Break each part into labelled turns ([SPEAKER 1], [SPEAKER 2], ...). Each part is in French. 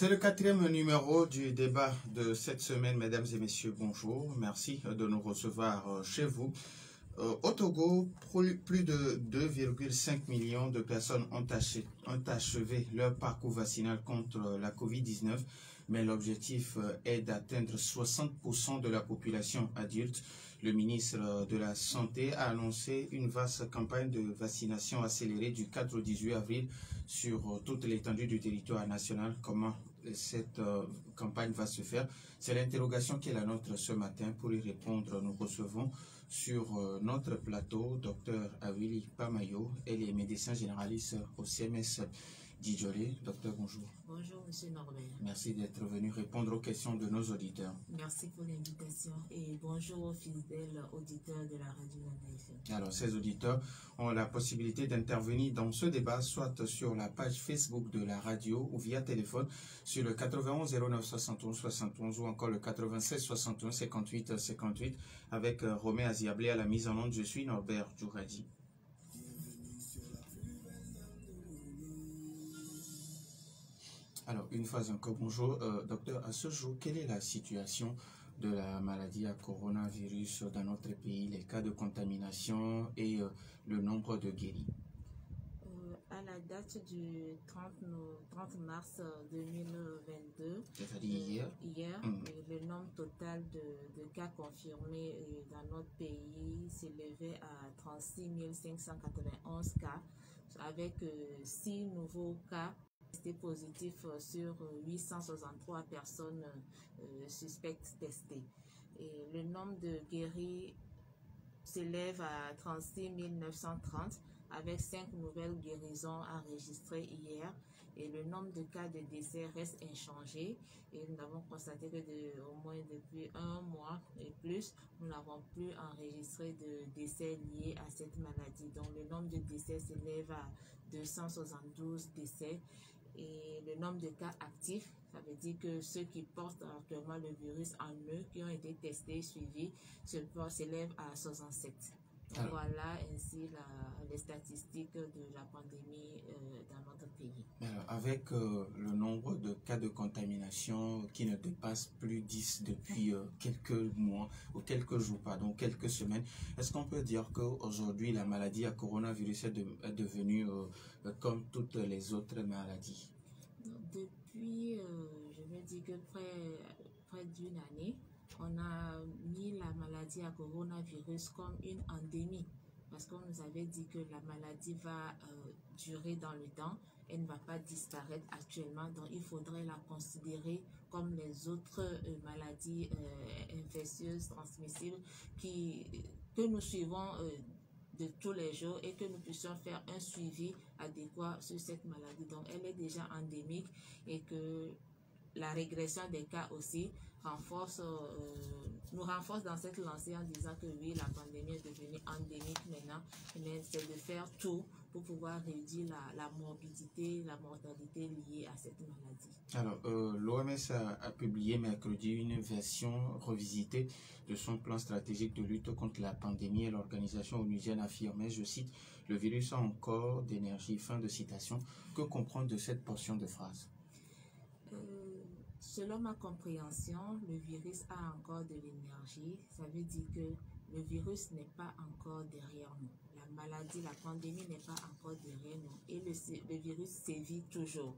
[SPEAKER 1] C'est le quatrième numéro du débat de cette semaine, mesdames et messieurs, bonjour. Merci de nous recevoir chez vous. Au Togo, plus de 2,5 millions de personnes ont achevé leur parcours vaccinal contre la Covid-19, mais l'objectif est d'atteindre 60% de la population adulte. Le ministre de la Santé a annoncé une vaste campagne de vaccination accélérée du 4 au 18 avril sur toute l'étendue du territoire national. Comment cette campagne va se faire? C'est l'interrogation qui est la nôtre ce matin. Pour y répondre, nous recevons sur notre plateau Dr Awili Pamayo et les médecins généralistes au CMS Djidjolé. Docteur, bonjour.
[SPEAKER 2] Bonjour, monsieur Norbert.
[SPEAKER 1] Merci d'être venu répondre aux questions de nos auditeurs.
[SPEAKER 2] Merci pour l'invitation et bonjour aux fidèles auditeurs de la radio FM.
[SPEAKER 1] Alors, ces auditeurs ont la possibilité d'intervenir dans ce débat, soit sur la page Facebook de la radio ou via téléphone sur le 91 09 71 71 ou encore le 96 61 58 58 avec Romain Aziablé à la mise en onde. Je suis Norbert Djouradi. Alors, une fois encore, bonjour. Docteur, à ce jour, quelle est la situation de la maladie à coronavirus dans notre pays, les cas de contamination et le nombre de guéris?
[SPEAKER 2] À la date du 30 mars 2022,
[SPEAKER 1] c'est-à-dire hier,
[SPEAKER 2] le nombre total de cas confirmés dans notre pays s'élevait à 36 591 cas, avec 6 nouveaux cas testés positifs sur 863 personnes suspectes testées. Et le nombre de guéris s'élève à 36 930 avec 5 nouvelles guérisons enregistrées hier. Et le nombre de cas de décès reste inchangé. Et nous avons constaté que au moins depuis un mois et plus, nous n'avons plus enregistré de décès liés à cette maladie. Donc le nombre de décès s'élève à 272 décès. Et le nombre de cas actifs, ça veut dire que ceux qui portent actuellement le virus en eux, qui ont été testés, suivis, s'élèvent à 67. Donc voilà ainsi les statistiques de la pandémie dans notre pays.
[SPEAKER 1] Alors, avec le nombre de cas de contamination qui ne dépasse plus 10 depuis quelques mois ou quelques jours, pardon, quelques semaines, est-ce qu'on peut dire qu'aujourd'hui la maladie à coronavirus est devenue comme toutes les autres maladies?
[SPEAKER 2] Depuis, je veux dire que près d'une année, on a mis la maladie à coronavirus comme une endémie parce qu'on nous avait dit que la maladie va durer dans le temps, elle ne va pas disparaître actuellement, donc il faudrait la considérer comme les autres maladies infectieuses, transmissibles que nous suivons de tous les jours et que nous puissions faire un suivi adéquat sur cette maladie. Donc elle est déjà endémique et que la régression des cas aussi nous renforce dans cette lancée en disant que oui, la pandémie est devenue endémique maintenant, mais c'est de faire tout pour pouvoir réduire la morbidité, la mortalité liée à cette maladie.
[SPEAKER 1] Alors, l'OMS a publié mercredi une version revisitée de son plan stratégique de lutte contre la pandémie et l'organisation onusienne affirmait, je cite, « Le virus a encore d'énergie », fin de citation. Que comprendre de cette portion de phrase?
[SPEAKER 2] Selon ma compréhension, le virus a encore de l'énergie. Ça veut dire que le virus n'est pas encore derrière nous. La maladie, la pandémie n'est pas encore derrière nous. Et le virus sévit toujours.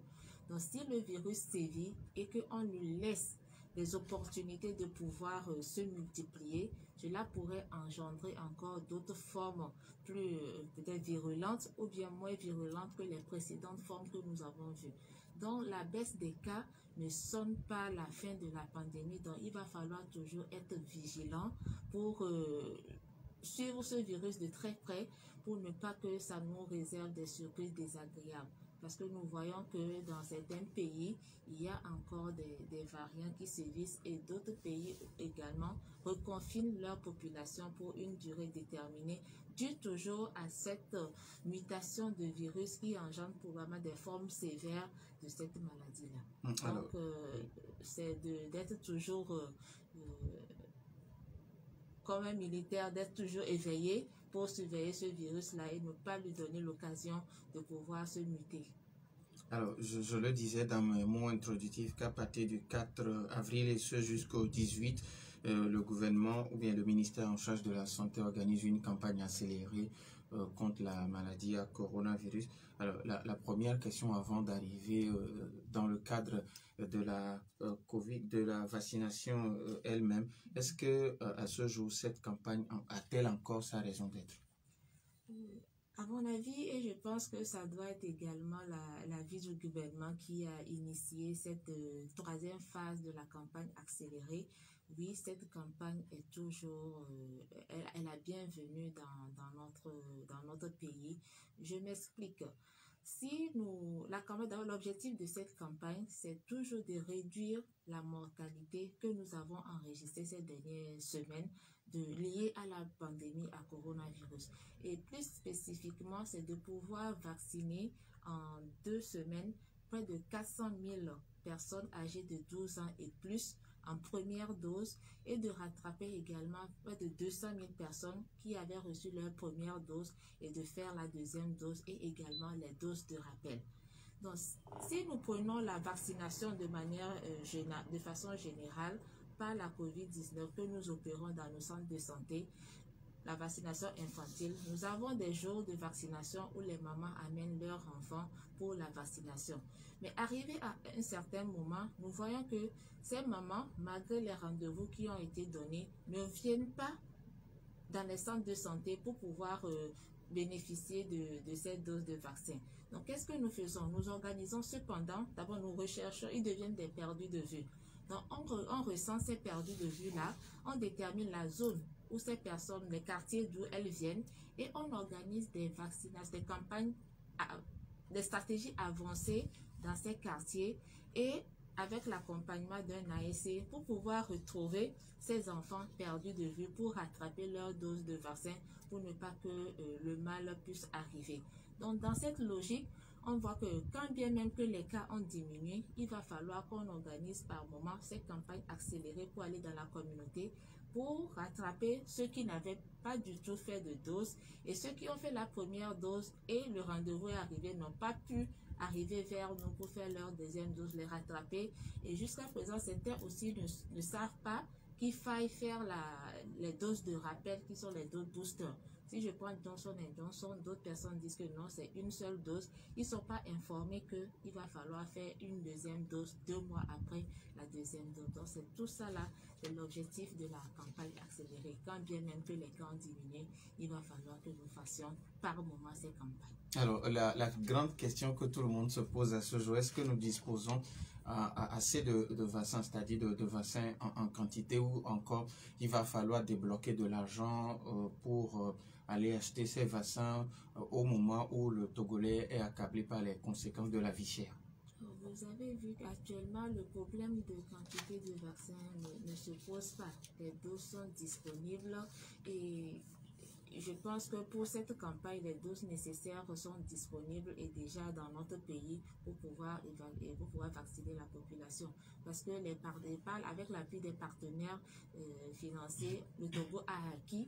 [SPEAKER 2] Donc si le virus sévit et qu'on lui laisse des opportunités de pouvoir se multiplier, cela pourrait engendrer encore d'autres formes plus peut-être virulentes ou bien moins virulentes que les précédentes formes que nous avons vues. Donc la baisse des cas ne sonne pas la fin de la pandémie, donc il va falloir toujours être vigilant pour suivre ce virus de très près pour ne pas que ça nous réserve des surprises désagréables. Parce que nous voyons que dans certains pays, il y a encore des variants qui sévissent et d'autres pays également reconfinent leur population pour une durée déterminée, dû toujours à cette mutation de virus qui engendre probablement des formes sévères de cette maladie-là. Donc, c'est d'être toujours comme un militaire, d'être toujours éveillé pour surveiller ce virus-là et ne pas lui donner l'occasion de pouvoir se muter.
[SPEAKER 1] Alors, je le disais dans mes mots introductifs qu'à partir du 4 avril et ce jusqu'au 18, le gouvernement ou bien le ministère en charge de la santé organise une campagne accélérée contre la maladie à coronavirus. Alors, la première question avant d'arriver dans le cadre de la COVID, de la vaccination elle-même, est-ce que à ce jour, cette campagne a-t-elle encore sa raison d'être?
[SPEAKER 2] À mon avis, et je pense que ça doit être également l'avis du gouvernement qui a initié cette troisième phase de la campagne accélérée. Oui, cette campagne est toujours, elle a bienvenue dans notre pays. Je m'explique. Si nous, l'objectif de cette campagne, c'est toujours de réduire la mortalité que nous avons enregistrée ces dernières semaines liée à la pandémie à coronavirus. Et plus spécifiquement, c'est de pouvoir vacciner en 2 semaines près de 400 000 personnes âgées de 12 ans et plus en première dose et de rattraper également près de 200 000 personnes qui avaient reçu leur première dose et de faire la deuxième dose et également les doses de rappel. Donc, si nous prenons la vaccination de façon générale par la COVID-19 que nous opérons dans nos centres de santé, la vaccination infantile, nous avons des jours de vaccination où les mamans amènent leurs enfants pour la vaccination. Mais arrivé à un certain moment, nous voyons que ces mamans, malgré les rendez-vous qui ont été donnés, ne viennent pas dans les centres de santé pour pouvoir bénéficier de cette dose de vaccin. Donc, qu'est-ce que nous faisons? Nous organisons cependant, d'abord nous recherchons, ils deviennent des perdus de vue. Donc, on ressent ces perdus de vue-là, on détermine la zone où ces personnes, les quartiers d'où elles viennent, et on organise des vaccinations, des campagnes, des stratégies avancées dans ces quartiers et avec l'accompagnement d'un ASC pour pouvoir retrouver ces enfants perdus de vue pour rattraper leur dose de vaccin pour ne pas que le mal puisse arriver. Donc, dans cette logique, on voit que quand bien même que les cas ont diminué, il va falloir qu'on organise par moment ces campagnes accélérées pour aller dans la communauté pour rattraper ceux qui n'avaient pas du tout fait de dose et ceux qui ont fait la première dose et le rendez-vous est arrivé n'ont pas pu arriver vers nous pour faire leur deuxième dose, les rattraper. Et jusqu'à présent, certains aussi ne savent pas qu'il faille faire les doses de rappel qui sont les doses booster. Si je prends Johnson & Johnson, d'autres personnes disent que non, c'est une seule dose. Ils ne sont pas informés qu'il va falloir faire une deuxième dose 2 mois après la deuxième dose. Donc, c'est tout ça là, c'est l'objectif de la campagne accélérée. Quand bien même que les cas ont diminué, il va falloir que nous fassions par moment ces campagnes.
[SPEAKER 1] Alors, la grande question que tout le monde se pose à ce jour, est-ce que nous disposons assez de vaccins, c'est-à-dire de vaccins en quantité, ou encore il va falloir débloquer de l'argent pour aller acheter ces vaccins au moment où le Togolais est accablé par les conséquences de la vie chère?
[SPEAKER 2] Vous avez vu qu'actuellement, le problème de quantité de vaccins ne se pose pas. Les doses sont disponibles et je pense que pour cette campagne, les doses nécessaires sont disponibles et déjà dans notre pays pour pouvoir vacciner la population. Parce que avec l'appui des partenaires financiers, le Togo a acquis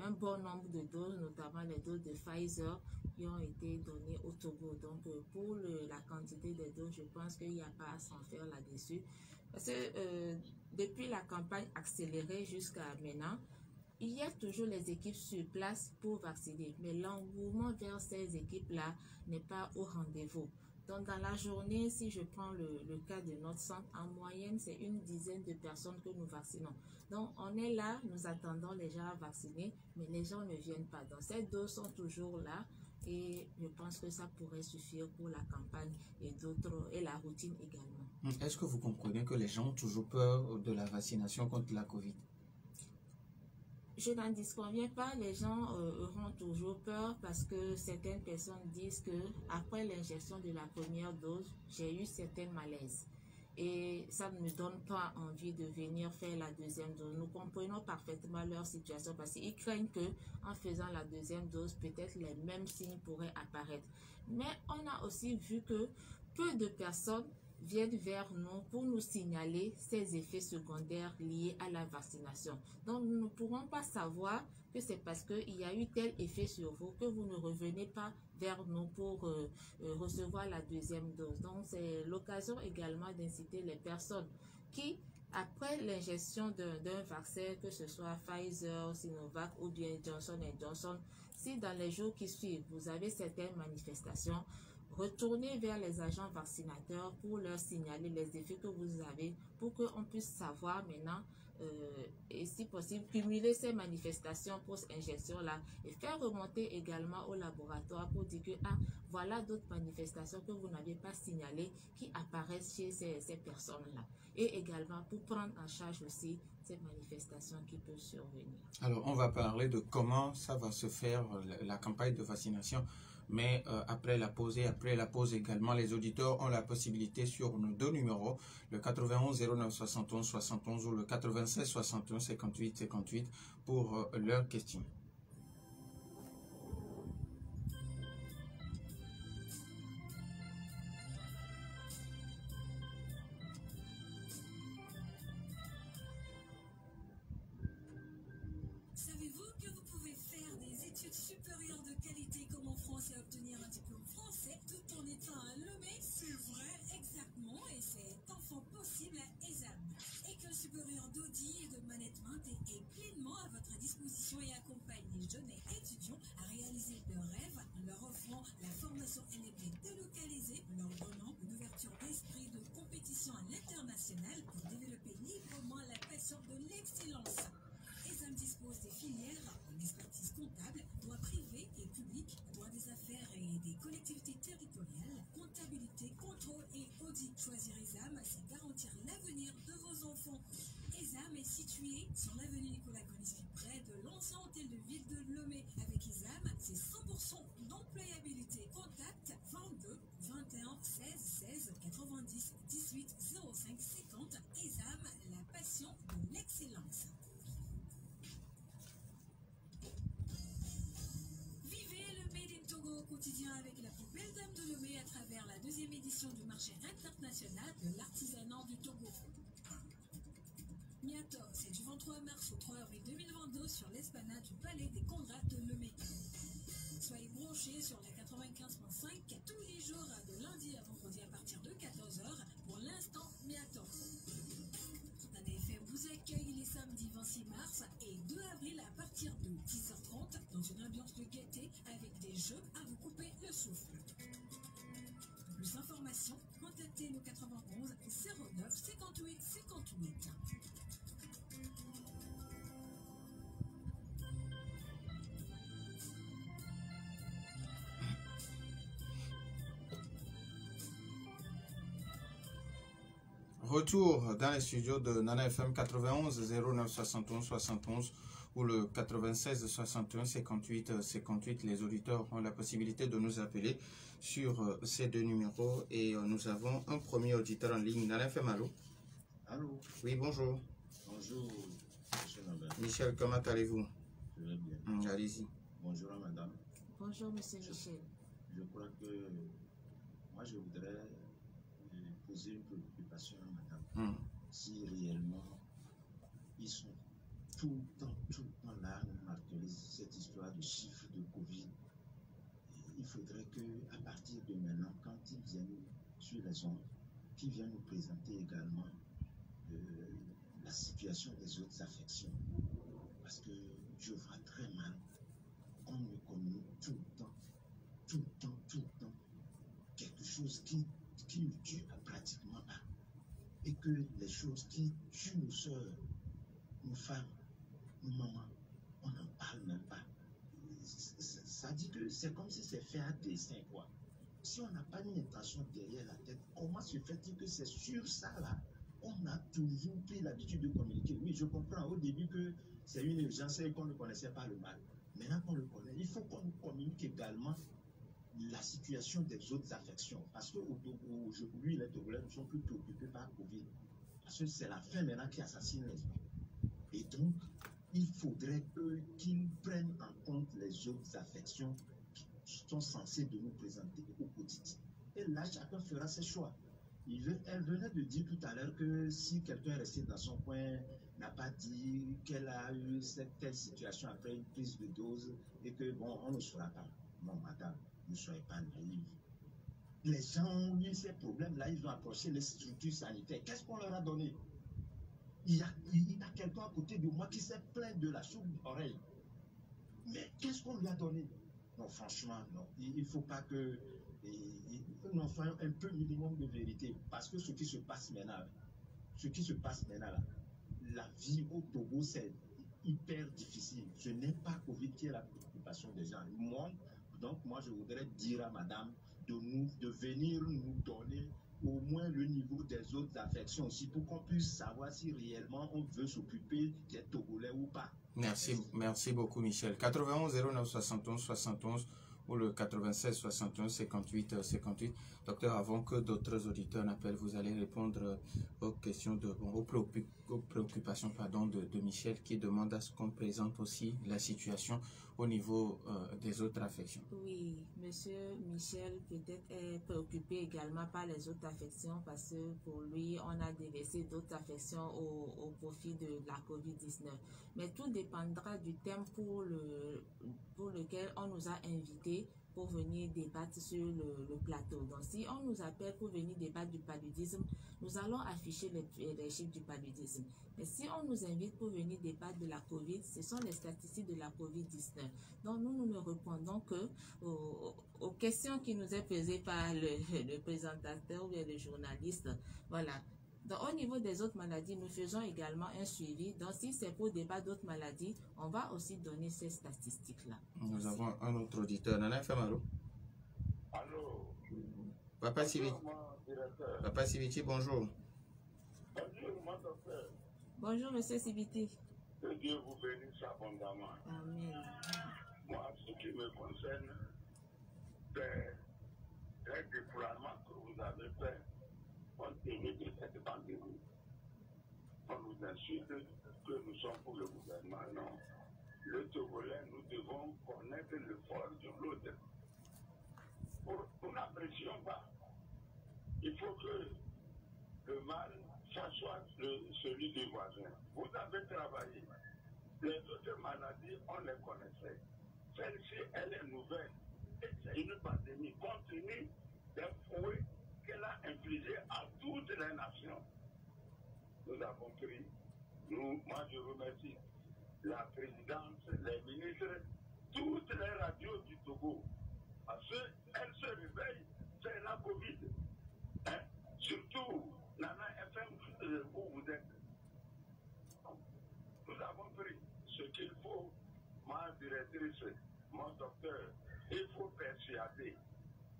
[SPEAKER 2] un bon nombre de doses, notamment les doses de Pfizer qui ont été données au Togo. Donc, pour la quantité de doses, je pense qu'il n'y a pas à s'en faire là-dessus. Parce que depuis la campagne accélérée jusqu'à maintenant, il y a toujours les équipes sur place pour vacciner, mais l'engouement vers ces équipes-là n'est pas au rendez-vous. Donc, dans la journée, si je prends le cas de notre centre, en moyenne, c'est une dizaine de personnes que nous vaccinons. Donc, on est là, nous attendons les gens à vacciner, mais les gens ne viennent pas. Donc, ces doses sont toujours là et je pense que ça pourrait suffire pour la campagne et la routine également.
[SPEAKER 1] Est-ce que vous comprenez que les gens ont toujours peur de la vaccination contre la COVID?
[SPEAKER 2] Je n'en disconviens pas, les gens auront toujours peur parce que certaines personnes disent que après l'injection de la première dose, j'ai eu certains malaises. Et ça ne me donne pas envie de venir faire la deuxième dose. Nous comprenons parfaitement leur situation parce qu'ils craignent qu'en faisant la deuxième dose, peut-être les mêmes signes pourraient apparaître. Mais on a aussi vu que peu de personnes viennent vers nous pour nous signaler ces effets secondaires liés à la vaccination. Donc, nous ne pourrons pas savoir que c'est parce qu'il y a eu tel effet sur vous que vous ne revenez pas vers nous pour recevoir la deuxième dose. Donc, c'est l'occasion également d'inciter les personnes qui, après l'ingestion d'un vaccin, que ce soit Pfizer, Sinovac ou bien Johnson & Johnson, si dans les jours qui suivent, vous avez certaines manifestations, retournez vers les agents vaccinateurs pour leur signaler les effets que vous avez, pour qu'on puisse savoir maintenant et si possible cumuler ces manifestations post-injection-là et faire remonter également au laboratoire pour dire que voilà d'autres manifestations que vous n'avez pas signalées qui apparaissent chez ces personnes-là. Et également pour prendre en charge aussi ces manifestations qui peuvent survenir.
[SPEAKER 1] Alors, on va parler de comment ça va se faire, la campagne de vaccination. Mais après la pause et après la pause également, les auditeurs ont la possibilité sur nos deux numéros, le 91 09 71 71 ou le 96 61 58 58 pour leurs questions.
[SPEAKER 3] Savez-vous que vous pouvez faire des études supérieures de qualité comme en France et obtenir un diplôme français tout en étant à Lomé? C'est vrai, exactement, et c'est enfin possible à ESAM. École supérieure d'Audi et de management est pleinement à votre disposition et accompagne les jeunes et étudiants à réaliser leurs rêves en leur offrant la formation LMD délocalisée, en leur donnant une ouverture d'esprit de compétition à l'international pour développer librement la passion de l'excellence. ESAM dispose des filières en expertise comptable, droit privé et public, droit des affaires et des collectivités territoriales, comptabilité, contrôle et audit. Choisir ESAM, c'est garantir l'avenir de vos enfants. ESAM est situé sur l'avenue Nicolas Colissi, près de l'ancien hôtel de ville de Lomé. Avec ESAM, c'est 100% d'employabilité. Contact 22 21 16 16 90 18 05 50. ESAM, la passion de l'excellence. Au quotidien avec la plus belle dame de Lomé à travers la deuxième édition du marché international de l'artisanat du Togo. Miato, c'est du 23 mars au 3 avril 2022 sur l'esplanade du Palais des Congrès de Lomé. Soyez branchés sur la 95.5 tous les jours de lundi à vendredi à partir de 14h. Pour l'instant, Miato. Un FM vous accueille les samedis 26 mars et 2 avril à partir de 10h30 dans une ambiance de gaieté avec des jeux à vous couper le souffle. Pour plus d'informations, contactez le 91 09 58 58.
[SPEAKER 1] Retour dans les studios de Nana FM 91 09 71 71 ou le 96 61 58 58. Les auditeurs ont la possibilité de nous appeler sur ces deux numéros et nous avons un premier auditeur en ligne. Nana FM, allô?
[SPEAKER 4] Allô?
[SPEAKER 1] Oui, bonjour.
[SPEAKER 4] Bonjour, monsieur Nabel.
[SPEAKER 1] Michel, comment allez-vous?
[SPEAKER 4] Je vais bien.
[SPEAKER 1] Allez-y.
[SPEAKER 4] Bonjour à madame.
[SPEAKER 2] Bonjour, monsieur Michel.
[SPEAKER 4] Je crois que moi, je voudrais poser une préoccupation à madame. Si réellement, ils sont tout le temps là, à nous marteler cette histoire de chiffres de Covid. Il faudrait qu'à partir de maintenant, quand ils viennent sur les ondes, qu'ils viennent nous présenter également la situation des autres affections. Parce que je vois très mal qu'on me communique tout le temps, quelque chose qui ne tue pratiquement pas. Et que les choses qui tuent nos soeurs, nos femmes, nos mamans, on n'en parle même pas. Ça dit que c'est comme si c'est fait à dessein, quoi. Si on n'a pas une intention derrière la tête, comment se fait-il que c'est sur ça, là? On a toujours pris l'habitude de communiquer. Oui, je comprends au début que c'est une urgence et qu'on ne connaissait pas le mal. Maintenant qu'on le connaît, il faut qu'on nous communique également la situation des autres affections. Parce qu'aujourd'hui, les Togolais ne sont plus préoccupés par Covid. Parce que c'est la faim maintenant qui assassine les gens. Et donc, il faudrait qu'ils prennent en compte les autres affections qui sont censées de nous présenter au quotidien. Et là, chacun fera ses choix. Elle venait de dire tout à l'heure que si quelqu'un est resté dans son coin, n'a pas dit qu'elle a eu cette telle situation après une prise de dose et que bon, on ne saura pas. Non, madame, ne soyez pas naïve. Les gens ont eu ces problèmes-là, ils ont approché les structures sanitaires. Qu'est-ce qu'on leur a donné? Il y a quelqu'un à côté de moi qui s'est plaint de la soupe d'oreille. Mais qu'est-ce qu'on lui a donné? Non, franchement, non. Il ne faut pas que nous en faisons un peu minimum de vérité. Parce que ce qui se passe maintenant, là, la vie au Togo, c'est hyper difficile. Ce n'est pas Covid qui est la préoccupation des gens. Donc, moi, je voudrais dire à madame de venir nous donner au moins le niveau des autres affections aussi pour qu'on puisse savoir si réellement on veut s'occuper des Togolais ou pas.
[SPEAKER 1] Merci beaucoup, Michel. 91 09 71 71 ou le 96 61 58 58. Docteur, avant que d'autres auditeurs n'appellent, vous allez répondre aux questions aux préoccupations de Michel, qui demande à ce qu'on présente aussi la situation au niveau des autres affections.
[SPEAKER 2] Oui, monsieur Michel peut-être est préoccupé également par les autres affections parce que pour lui, on a délaissé d'autres affections au profit de la COVID-19. Mais tout dépendra du thème pour lequel on nous a invités pour venir débattre sur le plateau. Donc, si on nous appelle pour venir débattre du paludisme, nous allons afficher les chiffres du paludisme. Mais si on nous invite pour venir débattre de la COVID, ce sont les statistiques de la COVID-19. Donc, nous ne répondons que aux questions qui nous est posées par le présentateur ou le journaliste. Voilà. Donc, au niveau des autres maladies, nous faisons également un suivi. Donc, si c'est pour débattre d'autres maladies, on va aussi donner ces statistiques-là.
[SPEAKER 1] Nous avons un autre auditeur. Nana Femaro.
[SPEAKER 5] Allô.
[SPEAKER 1] Papa Siviti. Papa Siviti, bonjour.
[SPEAKER 5] Bonjour, mon docteur.
[SPEAKER 2] Bonjour, monsieur Siviti.
[SPEAKER 5] Que Dieu vous bénisse abondamment.
[SPEAKER 2] Amen.
[SPEAKER 5] Moi, ce qui me concerne, c'est un déploiement que vous avez fait compte tenu de cette pandémie. On nous insulte que nous sommes pour le gouvernement. Non. Le Togolais, nous devons connaître le fort de l'autre. Nous n'apprécions pas. Il faut que le mal, ça soit celui des voisins. Vous avez travaillé. Les autres maladies, on les connaissait. Celle-ci, elle est nouvelle. Et c'est une pandémie compte tenu des fouets qu'elle a infligés à toutes les nations. Nous avons pris, moi je remercie la présidence, les ministres, toutes les radios du Togo. Parce qu'elles se réveillent, c'est la Covid. Hein? Surtout, Nana FM, où vous êtes. Nous avons pris ce qu'il faut, ma directrice, mon docteur, il faut persuader.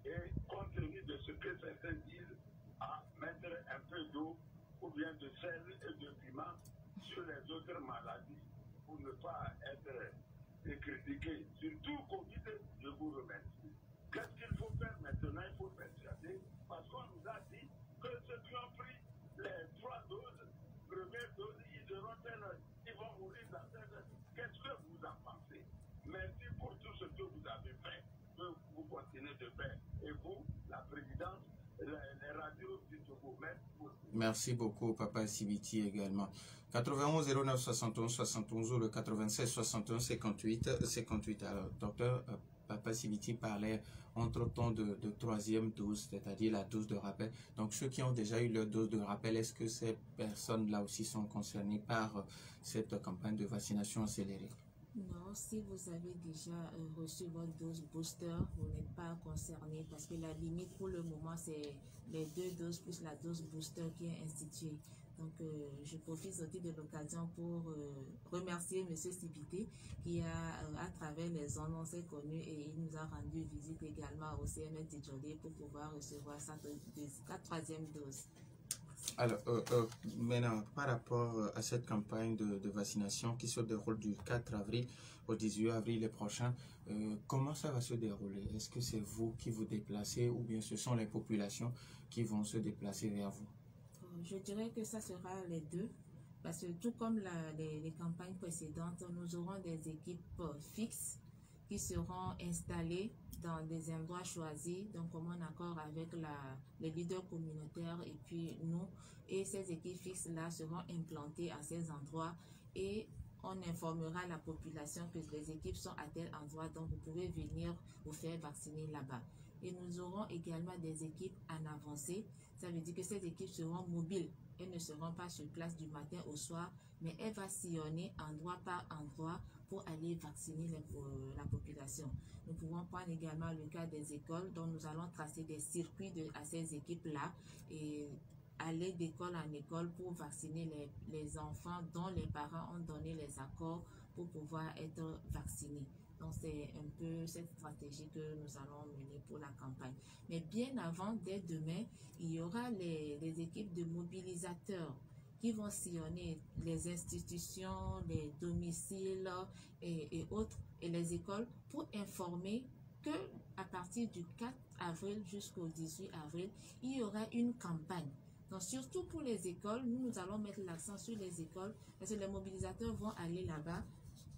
[SPEAKER 5] Et compte tenu de ce que certains disent, à mettre un peu d'eau ou bien de sel et de piment sur les autres maladies pour ne pas être critiqué. Surtout Covid, je vous remercie. Qu'est-ce qu'il faut faire maintenant? Il faut persuader parce qu'on nous a dit que ceux qui ont pris les 3 doses, première dose, ils vont mourir dans cette. Qu'est-ce que vous en pensez? Merci pour tout ce que vous avez fait, que vous continuez de faire. Et vous, la présidence, les radios du Togo, merci beaucoup.
[SPEAKER 1] Merci beaucoup, Papa Siviti également. 91 09 71 71 ou le 96 61 58 58. Alors, docteur, Papa Siviti parlait entre-temps de troisième dose, c'est-à-dire la dose de rappel. Donc, ceux qui ont déjà eu leur dose de rappel, est-ce que ces personnes-là aussi sont concernées par cette campagne de vaccination accélérée?
[SPEAKER 2] Non, si vous avez déjà reçu votre dose booster, vous n'êtes pas concerné parce que la limite pour le moment, c'est les 2 doses plus la dose booster qui est instituée. Donc, je profite aussi de l'occasion pour remercier M. Sibité qui a, à travers les ondes, s'est connu et il nous a rendu visite également au CMS de Djolé pour pouvoir recevoir sa 3e dose.
[SPEAKER 1] Alors, maintenant, par rapport à cette campagne de vaccination qui se déroule du 4 avril au 18 avril prochain, comment ça va se dérouler? Est-ce que c'est vous qui vous déplacez ou bien ce sont les populations qui vont se déplacer vers vous?
[SPEAKER 2] Je dirais que ça sera les deux, parce que tout comme les campagnes précédentes, nous aurons des équipes fixes qui seront installés dans des endroits choisis, donc comme en accord avec les leaders communautaires et puis nous. Et ces équipes fixes-là seront implantées à ces endroits et on informera la population que les équipes sont à tel endroit, donc vous pouvez venir vous faire vacciner là-bas. Et nous aurons également des équipes en avancée. Ça veut dire que ces équipes seront mobiles. Elles ne seront pas sur place du matin au soir, mais elles vont sillonner endroit par endroit pour aller vacciner la population. Nous pouvons prendre également le cas des écoles, dont nous allons tracer des circuits à ces équipes-là et aller d'école en école pour vacciner les enfants dont les parents ont donné les accords pour pouvoir être vaccinés. Donc, c'est un peu cette stratégie que nous allons mener pour la campagne. Mais bien avant, dès demain, il y aura les équipes de mobilisateurs qui vont sillonner les institutions, les domiciles et autres, et les écoles pour informer que à partir du 4 avril jusqu'au 18 avril, il y aura une campagne. Donc, surtout pour les écoles, nous allons mettre l'accent sur les écoles parce que les mobilisateurs vont aller là-bas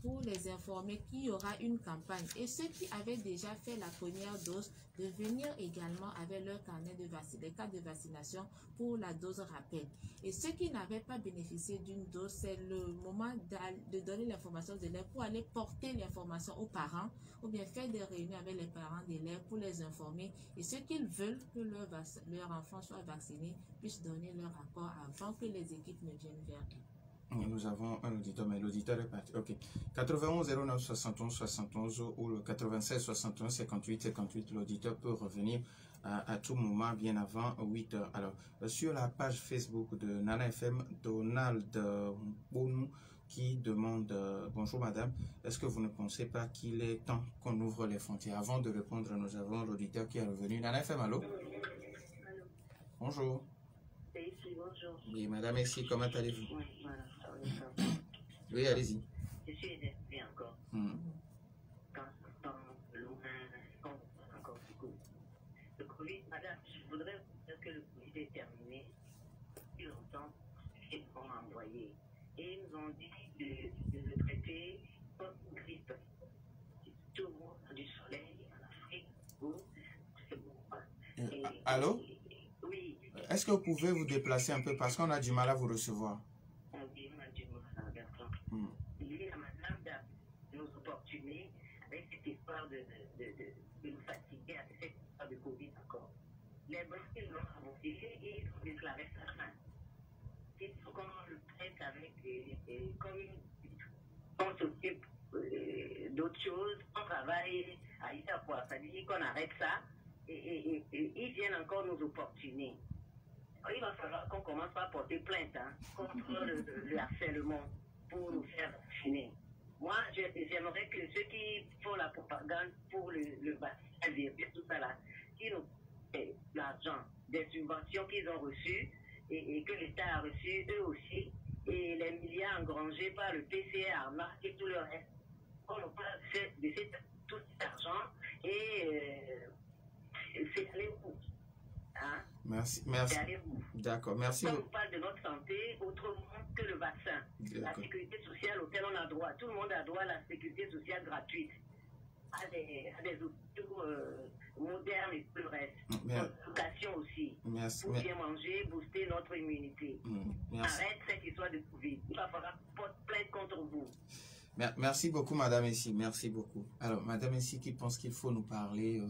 [SPEAKER 2] pour les informer qu'il y aura une campagne. Et ceux qui avaient déjà fait la première dose, de venir également avec leur carnet de les cartes de vaccination pour la dose rappel. Et ceux qui n'avaient pas bénéficié d'une dose, c'est le moment de donner l'information aux élèves pour aller porter l'information aux parents ou bien faire des réunions avec les parents d'élèves pour les informer. Et ceux qui veulent que leur enfant soit vacciné puissent donner leur accord avant que les équipes ne viennent vers eux.
[SPEAKER 1] Nous avons un auditeur, mais l'auditeur est parti. Ok. 91 09 71 71 ou le 96 61 58 58. L'auditeur peut revenir à tout moment, bien avant 8 heures. Alors, sur la page Facebook de Nana FM, Donald Bonou qui demande bonjour madame, est-ce que vous ne pensez pas qu'il est temps qu'on ouvre les frontières? Avant de répondre, nous avons l'auditeur qui est revenu. Nana FM, allô? Bonjour.
[SPEAKER 6] Bonjour.
[SPEAKER 1] Oui, madame, ici, comment allez-vous?
[SPEAKER 6] Oui, voilà.
[SPEAKER 1] Oui, allez-y.
[SPEAKER 6] Je suis énervée encore. Quand on loin, on encore beaucoup. Le Covid, madame, je voudrais vous dire que le Covid est terminé depuis longtemps, ils m'ont envoyé. Et ils nous ont dit de le traiter comme une grippe. Tout le monde a du soleil en Afrique, c'est bon.
[SPEAKER 1] Allô?
[SPEAKER 6] Oui.
[SPEAKER 1] Est-ce que vous pouvez vous déplacer un peu parce qu'on a du mal à vous recevoir?
[SPEAKER 6] Oui, on a du mal à il y a madame de nous opportuner avec cette histoire de nous fatiguer avec cette histoire de Covid encore. Les Blancs, ils l'ont avancé et ils ont déclaré sa fin. Il faut qu'on le traite avec comme on s'occupe d'autres choses, on travaille à Itapois, ça dit qu'on arrête ça et ils viennent encore nous opportuner. Il va falloir qu'on commence par porter plainte contre le harcèlement pour nous faire vacciner. Moi, j'aimerais que ceux qui font la propagande pour le vaccin, tout ça là, qui nous l'argent des subventions qu'ils ont reçues et que l'État a reçu eux aussi, et les milliards engrangés par le PCR, Arnaque et tout le reste, on n'a pas fait de tout cet argent et c'est aller où?
[SPEAKER 1] Merci. D'accord, merci.
[SPEAKER 6] On parle de notre santé autrement que le vaccin. La sécurité sociale auquel on a droit. Tout le monde a droit à la sécurité sociale gratuite. À des outils modernes et tout le reste. L'éducation aussi.
[SPEAKER 1] Merci.
[SPEAKER 6] Pour bien manger, booster notre immunité. Arrête cette histoire de Covid. Il va falloir porter plainte contre vous.
[SPEAKER 1] Merci beaucoup, madame Essi. Merci beaucoup. Alors, madame Essi qui pense qu'il faut nous parler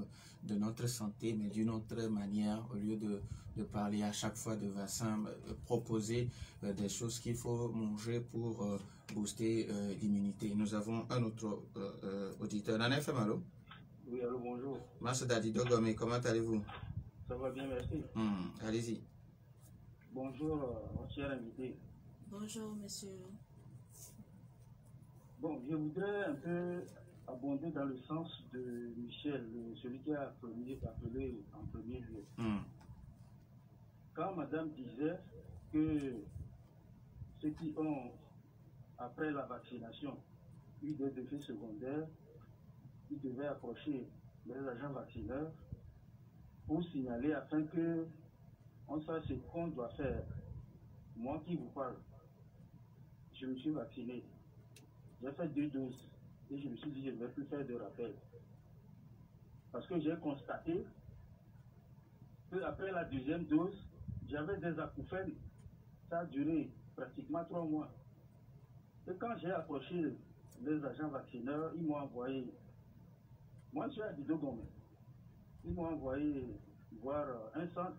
[SPEAKER 1] de notre santé, mais d'une autre manière, au lieu de parler à chaque fois de vaccins, proposer des choses qu'il faut manger pour booster l'immunité. Nous avons un autre auditeur. Nana FM, allô?
[SPEAKER 7] Oui, allô, bonjour.
[SPEAKER 1] Merci Dadi Dogome, comment allez-vous?
[SPEAKER 7] Ça va bien, merci.
[SPEAKER 1] Allez-y.
[SPEAKER 7] Bonjour, mon cher invité.
[SPEAKER 2] Bonjour, monsieur.
[SPEAKER 7] Bon, je voudrais un peu abonder dans le sens de Michel, celui qui a appelé en premier lieu. Quand madame disait que ceux qui ont, après la vaccination, eu des effets secondaires, ils devaient approcher les agents vaccineurs pour signaler afin que on sache ce qu'on doit faire. Moi qui vous parle, je me suis vacciné. J'ai fait 2 doses. Et je me suis dit, je ne vais plus faire de rappel. Parce que j'ai constaté qu'après la deuxième dose, j'avais des acouphènes. Ça a duré pratiquement 3 mois. Et quand j'ai approché les agents vaccineurs, ils m'ont envoyé. Moi, je suis à Didogomé. Ils m'ont envoyé voir un centre.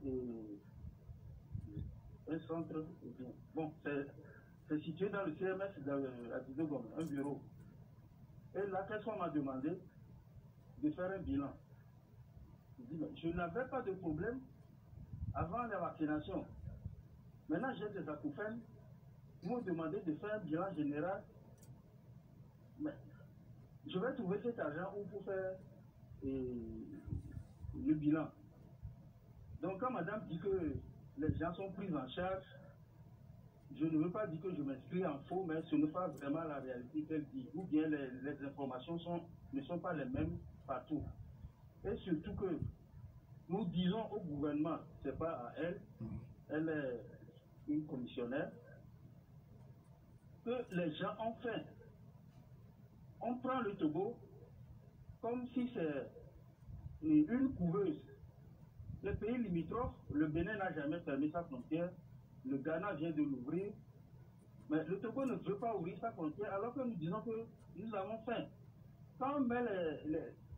[SPEAKER 7] Bon, c'est situé dans le CMS à Didogomé, un bureau. Et là, qu'est-ce qu'on m'a demandé? De faire un bilan. Je n'avais pas de problème avant la vaccination. Maintenant, j'ai des acouphènes. Ils m'ont demandé de faire un bilan général. Mais je vais trouver cet argent où pour faire le bilan. Donc, quand madame dit que les gens sont pris en charge, je ne veux pas dire que je m'inscris en faux, mais ce n'est pas vraiment la réalité qu'elle dit. Ou bien les informations ne sont pas les mêmes partout. Et surtout que nous disons au gouvernement, ce n'est pas à elle, elle est une commissionnaire, que les gens ont faim. On prend le Togo comme si c'est une couveuse. Le pays limitrophe, le Bénin n'a jamais fermé sa frontière, le Ghana vient de l'ouvrir, mais le Togo ne veut pas ouvrir sa frontière alors que nous disons que nous avons faim. Quand on met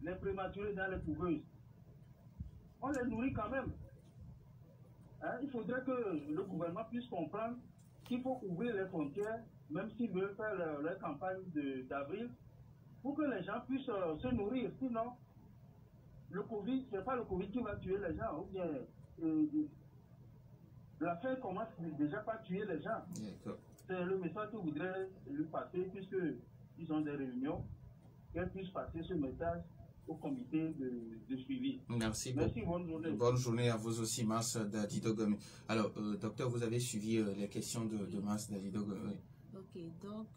[SPEAKER 7] les prématurés dans les couveuses, on les nourrit quand même. Hein? Il faudrait que le gouvernement puisse comprendre qu'il faut ouvrir les frontières, même s'ils veulent faire leur campagne d'avril, pour que les gens puissent se nourrir. Sinon, le Covid, ce n'est pas le Covid qui va tuer les gens, ou bien la faim commence déjà par tuer les gens. C'est le message que je voudrais lui passer, puisqu'ils ont des réunions, qu'elles puissent passer ce message au comité de suivi.
[SPEAKER 1] Merci
[SPEAKER 7] beaucoup.
[SPEAKER 1] Bonne journée. Bonne journée à vous aussi, Mas Dadidogome. Alors, docteur, vous avez suivi les questions de Mas Dadidogome.
[SPEAKER 2] Ok, donc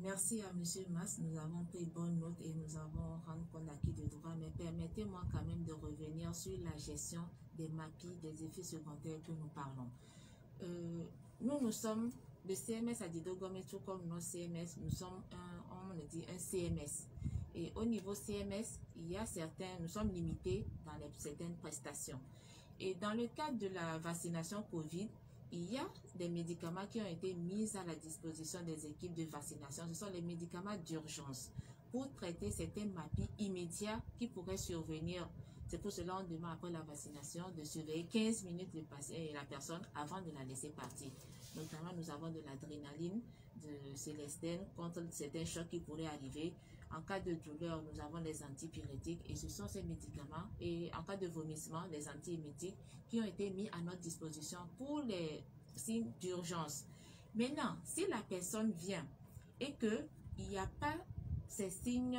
[SPEAKER 2] merci à M. Mas, nous avons pris bonne note et nous avons rendu compte d'acquis de droit, mais permettez-moi quand même de revenir sur la gestion des MAPI, des effets secondaires que nous parlons. Nous sommes, le CMS à Didogomé, tout comme nos CMS, nous sommes un CMS. Et au niveau CMS, nous sommes limités dans certaines prestations. Et dans le cadre de la vaccination COVID, il y a des médicaments qui ont été mis à la disposition des équipes de vaccination. Ce sont les médicaments d'urgence pour traiter certains MAPI immédiats qui pourraient survenir. C'est pour cela qu'on demande après la vaccination de surveiller 15 minutes le patient et la personne avant de la laisser partir. Notamment, nous avons de l'adrénaline, de Célestine contre certains chocs qui pourraient arriver. En cas de douleur, nous avons les antipyrétiques et ce sont ces médicaments. Et en cas de vomissement, les antiémétiques qui ont été mis à notre disposition pour les signes d'urgence. Maintenant, si la personne vient et qu'il n'y a pas ces signes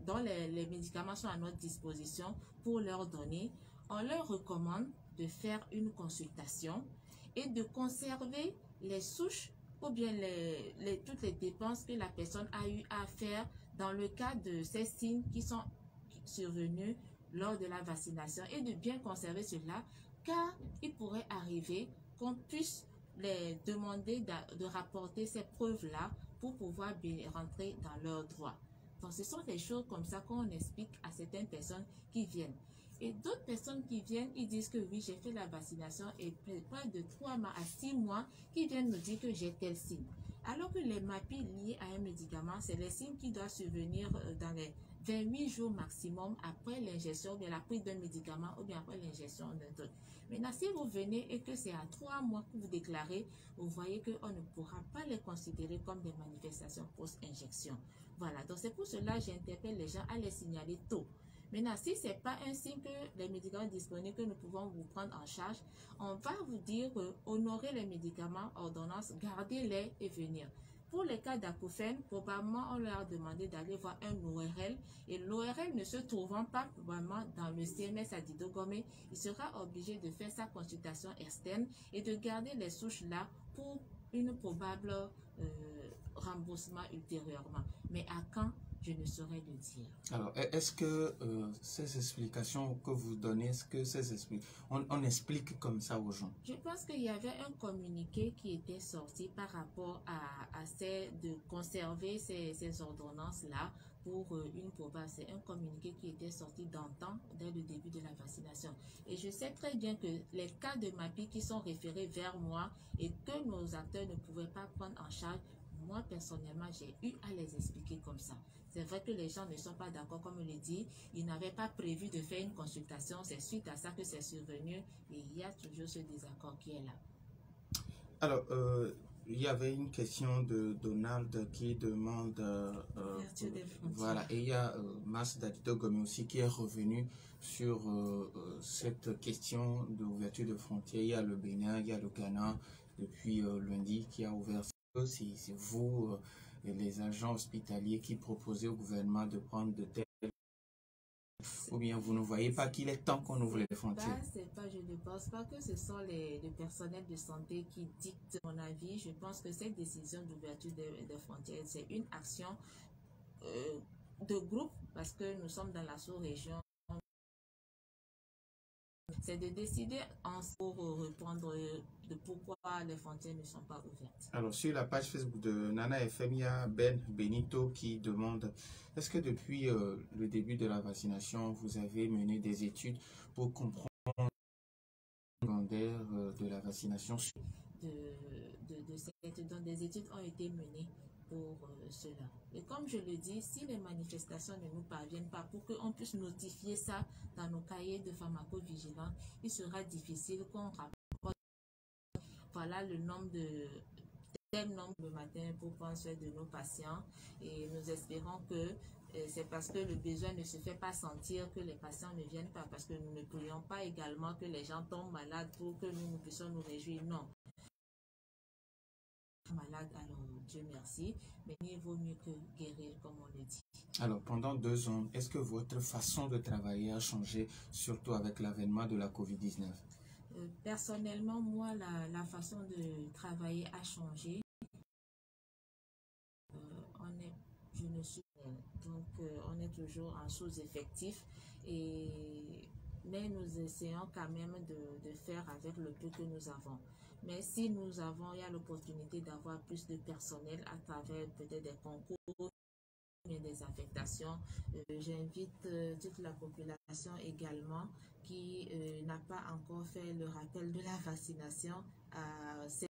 [SPEAKER 2] dont les médicaments sont à notre disposition pour leur donner, on leur recommande de faire une consultation et de conserver les souches ou bien toutes les dépenses que la personne a eu à faire dans le cas de ces signes qui sont survenus lors de la vaccination et de bien conserver cela, car il pourrait arriver qu'on puisse les demander de rapporter ces preuves-là pour pouvoir rentrer dans leurs droits. Donc, ce sont des choses comme ça qu'on explique à certaines personnes qui viennent. Et d'autres personnes qui viennent, ils disent que oui, j'ai fait la vaccination et près de 3 à 6 mois, qui viennent nous dire que j'ai tel signe. Alors que les MAPI liés à un médicament, c'est les signes qui doivent survenir dans les 28 jours maximum après l'ingestion ou bien la prise d'un médicament ou bien après l'ingestion d'un truc. Maintenant, si vous venez et que c'est à 3 mois que vous déclarez, vous voyez qu'on ne pourra pas les considérer comme des manifestations post-injection. Voilà, donc c'est pour cela que j'interpelle les gens à les signaler tôt. Maintenant, si ce n'est pas un signe que les médicaments disponibles que nous pouvons vous prendre en charge, on va vous dire honorer les médicaments, ordonnances, gardez-les et venir. Pour les cas d'acouphènes, probablement on leur a demandé d'aller voir un ORL et l'ORL ne se trouvant pas probablement dans le CMS à Didogomé, il sera obligé de faire sa consultation externe et de garder les souches là pour une probable remboursement ultérieurement. Mais à quand? je ne saurais le dire.
[SPEAKER 1] Alors, est-ce que ces explications que vous donnez, est-ce que on explique comme ça aux gens?
[SPEAKER 2] Je pense qu'il y avait un communiqué qui était sorti par rapport à de conserver ces ordonnances-là pour une province. C'est un communiqué qui était sorti d'antan, dès le début de la vaccination. Et je sais très bien que les cas de MAPI qui sont référés vers moi et que nos acteurs ne pouvaient pas prendre en charge, moi, personnellement, j'ai eu à les expliquer comme ça. C'est vrai que les gens ne sont pas d'accord, comme on le dit. Ils n'avaient pas prévu de faire une consultation. C'est suite à ça que c'est survenu. Et il y a toujours ce désaccord qui est là.
[SPEAKER 1] Alors, il y avait une question de Donald qui demande... voilà, et il y a Mas Dadido Gomi aussi qui est revenu sur cette question d'ouverture de frontières. Il y a le Bénin, il y a le Ghana depuis lundi qui a ouvert. C'est vous, les agents hospitaliers, qui proposez au gouvernement de prendre de telles... Ou bien vous ne voyez pas qu'il est temps qu'on ouvre les frontières?
[SPEAKER 2] Je ne pense pas que ce sont le personnel de santé qui dicte mon avis. Je pense que cette décision d'ouverture des frontières, c'est une action de groupe parce que nous sommes dans la sous-région. C'est de décider pour répondre de pourquoi les frontières ne sont pas ouvertes.
[SPEAKER 1] Alors, sur la page Facebook de Nana FM, il y a Ben Benito qui demande: est-ce que depuis le début de la vaccination, vous avez mené des études pour comprendre le secondaire de la vaccination?
[SPEAKER 2] Donc, des études ont été menées pour cela. Et comme je le dis, si les manifestations ne nous parviennent pas pour qu'on puisse notifier ça dans nos cahiers de pharmacovigilance, il sera difficile qu'on rapporte voilà le nombre de tel nombre le matin pour prendre soin de nos patients, et nous espérons que c'est parce que le besoin ne se fait pas sentir que les patients ne viennent pas, parce que nous ne prions pas également que les gens tombent malades pour que nous puissions nous réjouir. Non. Malade, alors Dieu merci, mais il vaut mieux que guérir, comme on le dit.
[SPEAKER 1] Alors, pendant 2 ans, est-ce que votre façon de travailler a changé, surtout avec l'avènement de la COVID-19?
[SPEAKER 2] Personnellement, moi, la façon de travailler a changé. Je ne suis donc on est toujours en sous-effectif, mais nous essayons quand même de faire avec le peu que nous avons. Mais si il y a l'opportunité d'avoir plus de personnel à travers peut-être des concours, des affectations, j'invite toute la population également qui n'a pas encore fait le rappel de la vaccination à